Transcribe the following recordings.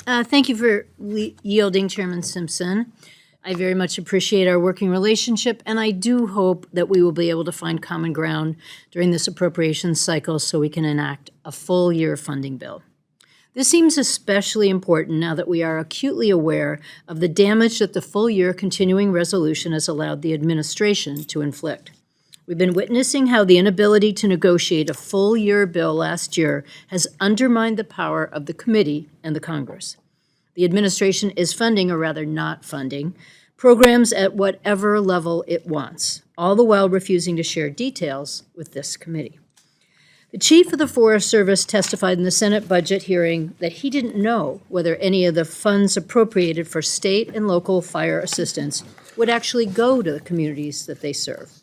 Thank you for yielding, Chairman Simpson. I very much appreciate our working relationship, and I do hope that we will be able to find common ground during this appropriations cycle so we can enact a full year funding bill. This seems especially important now that we are acutely aware of the damage that the full year continuing resolution has allowed the administration to inflict. We've been witnessing how the inability to negotiate a full year bill last year has undermined the power of the committee and the Congress. The administration is funding, or rather not funding, programs at whatever level it wants, all the while refusing to share details with this committee. The chief of the Forest Service testified in the Senate budget hearing that he didn't know whether any of the funds appropriated for state and local fire assistance would actually go to the communities that they serve.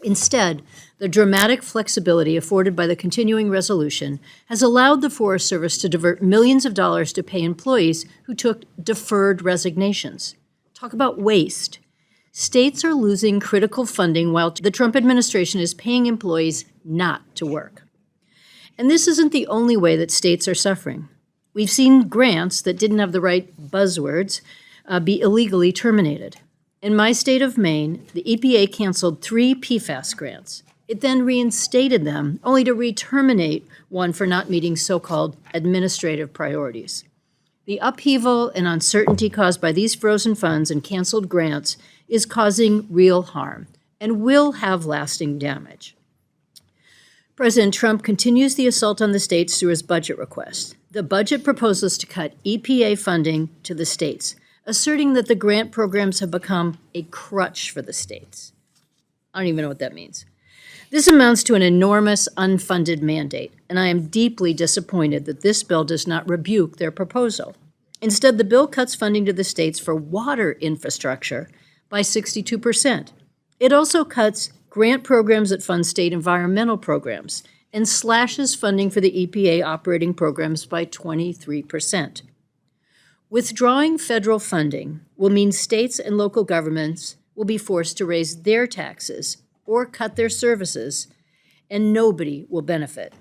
Instead, the dramatic flexibility afforded by the continuing resolution has allowed the Forest Service to divert millions of dollars to pay employees who took deferred resignations. Talk about waste. States are losing critical funding while the Trump administration is paying employees not to work. And this isn't the only way that states are suffering. We've seen grants that didn't have the right buzzwords be illegally terminated. In my state of Maine, the EPA canceled 3 PFAS grants. It then reinstated them, only to re-terminate one for not meeting so-called administrative priorities. The upheaval and uncertainty caused by these frozen funds and canceled grants is causing real harm and will have lasting damage. President Trump continues the assault on the states through his budget request. The budget proposes to cut EPA funding to the states, asserting that the grant programs have become a crutch for the states. I don't even know what that means. This amounts to an enormous unfunded mandate, and I am deeply disappointed that this bill does not rebuke their proposal. Instead, the bill cuts funding to the states for water infrastructure by 62%. It also cuts grant programs that fund state environmental programs and slashes funding for the EPA operating programs by 23%. Withdrawing federal funding will mean states and local governments will be forced to raise their taxes or cut their services, and nobody will benefit.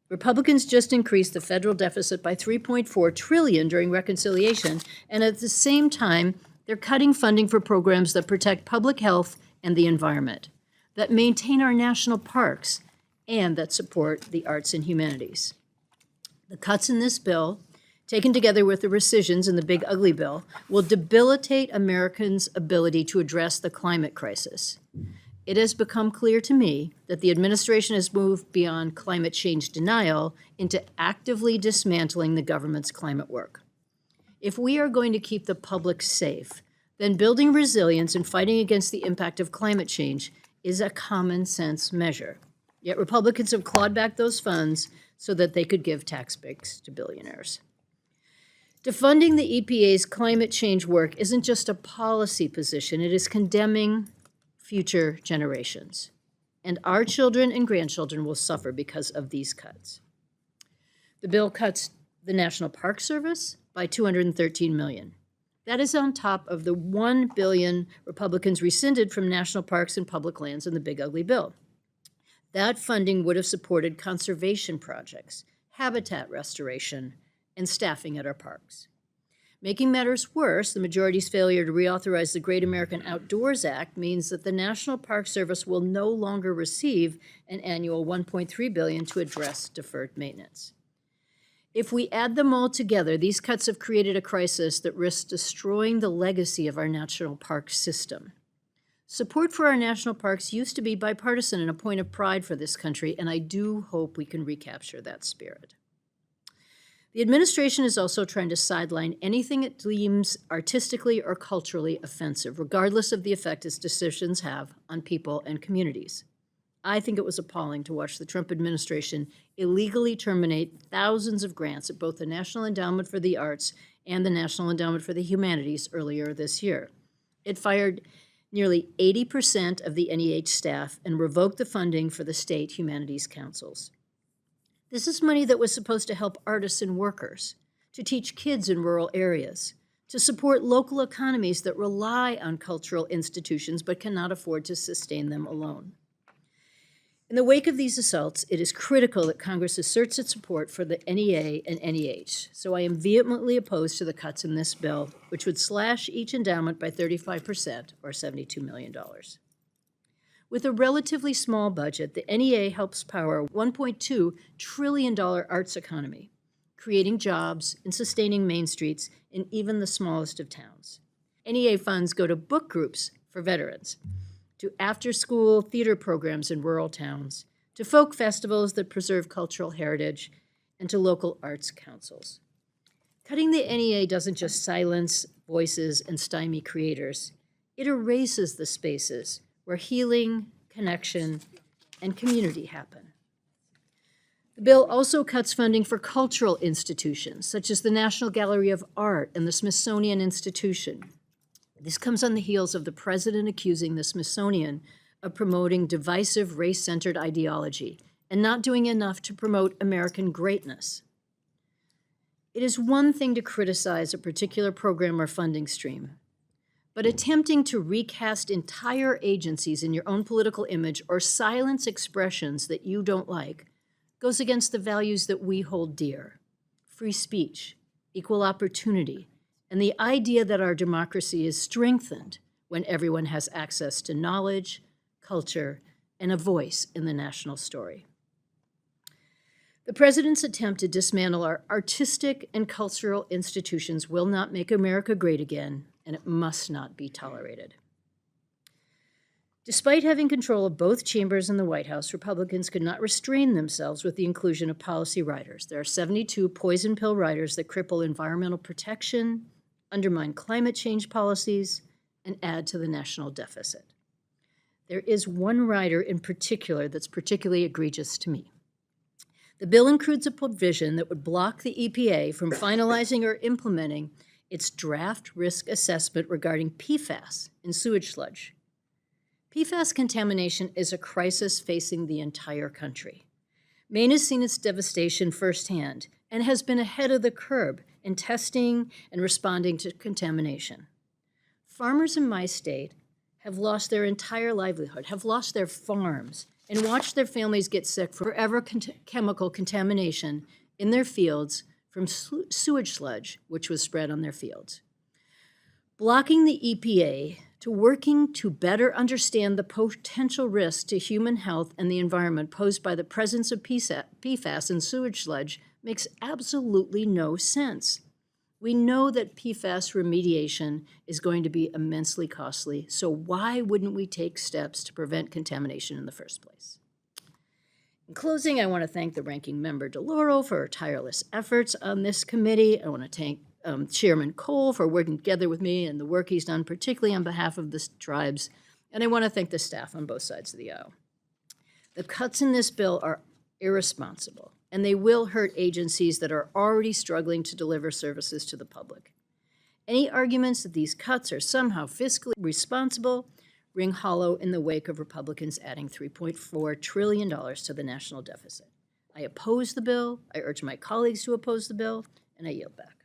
Republicans just increased the federal deficit by $3.4 trillion during reconciliation, and at the same time, they're cutting funding for programs that protect public health and the environment, that maintain our national parks, and that support the arts and humanities. The cuts in this bill, taken together with the rescissions in the Big Ugly Bill, will debilitate Americans' ability to address the climate crisis. It has become clear to me that the administration has moved beyond climate change denial into actively dismantling the government's climate work. If we are going to keep the public safe, then building resilience and fighting against the impact of climate change is a common sense measure. Yet Republicans have clawed back those funds so that they could give tax breaks to billionaires. Defunding the EPA's climate change work isn't just a policy position, it is condemning future generations. And our children and grandchildren will suffer because of these cuts. The bill cuts the National Park Service by $213 million. That is on top of the $1 billion Republicans rescinded from national parks and public lands in the Big Ugly Bill. That funding would have supported conservation projects, habitat restoration, and staffing at our parks. Making matters worse, the majority's failure to reauthorize the Great American Outdoors Act means that the National Park Service will no longer receive an annual $1.3 billion to address deferred maintenance. If we add them all together, these cuts have created a crisis that risks destroying the legacy of our national park system. Support for our national parks used to be bipartisan and a point of pride for this country, and I do hope we can recapture that spirit. The administration is also trying to sideline anything it deems artistically or culturally offensive, regardless of the effect its decisions have on people and communities. I think it was appalling to watch the Trump administration illegally terminate thousands of grants at both the National Endowment for the Arts and the National Endowment for the Humanities earlier this year. It fired nearly 80% of the NEH staff and revoked the funding for the state humanities councils. This is money that was supposed to help artists and workers, to teach kids in rural areas, to support local economies that rely on cultural institutions but cannot afford to sustain them alone. In the wake of these assaults, it is critical that Congress asserts its support for the NEA and NEH, so I am vehemently opposed to the cuts in this bill, which would slash each endowment by 35%, or $72 million. With a relatively small budget, the NEA helps power a $1.2 trillion arts economy, creating jobs and sustaining main streets in even the smallest of towns. NEA funds go to book groups for veterans, to after-school theater programs in rural towns, to folk festivals that preserve cultural heritage, and to local arts councils. Cutting the NEA doesn't just silence voices and stymie creators, it erases the spaces where healing, connection, and community happen. The bill also cuts funding for cultural institutions, such as the National Gallery of Art and the Smithsonian Institution. This comes on the heels of the president accusing the Smithsonian of promoting divisive, race-centered ideology and not doing enough to promote American greatness. It is one thing to criticize a particular program or funding stream, but attempting to recast entire agencies in your own political image or silence expressions that you don't like goes against the values that we hold dear: free speech, equal opportunity, and the idea that our democracy is strengthened when everyone has access to knowledge, culture, and a voice in the national story. The president's attempt to dismantle our artistic and cultural institutions will not make America great again, and it must not be tolerated. Despite having control of both chambers in the White House, Republicans could not restrain themselves with the inclusion of policy riders. There are 72 poison pill riders that cripple environmental protection, undermine climate change policies, and add to the national deficit. There is one rider in particular that's particularly egregious to me. The bill includes a provision that would block the EPA from finalizing or implementing its draft risk assessment regarding PFAS in sewage sludge. PFAS contamination is a crisis facing the entire country. Maine has seen its devastation firsthand and has been ahead of the curve in testing and responding to contamination. Farmers in my state have lost their entire livelihood, have lost their farms, and watched their families get sick from forever chemical contamination in their fields from sewage sludge, which was spread on their fields. Blocking the EPA to working to better understand the potential risks to human health and the environment posed by the presence of PFAS in sewage sludge makes absolutely no sense. We know that PFAS remediation is going to be immensely costly, so why wouldn't we take steps to prevent contamination in the first place? In closing, I want to thank the ranking member DeLauro for her tireless efforts on this committee. I want to thank Chairman Cole for working together with me and the work he's done, particularly on behalf of the tribes. And I want to thank the staff on both sides of the aisle. The cuts in this bill are irresponsible, and they will hurt agencies that are already struggling to deliver services to the public. Any arguments that these cuts are somehow fiscally responsible ring hollow in the wake of Republicans adding $3.4 trillion to the national deficit. I oppose the bill, I urge my colleagues to oppose the bill, and I yield back.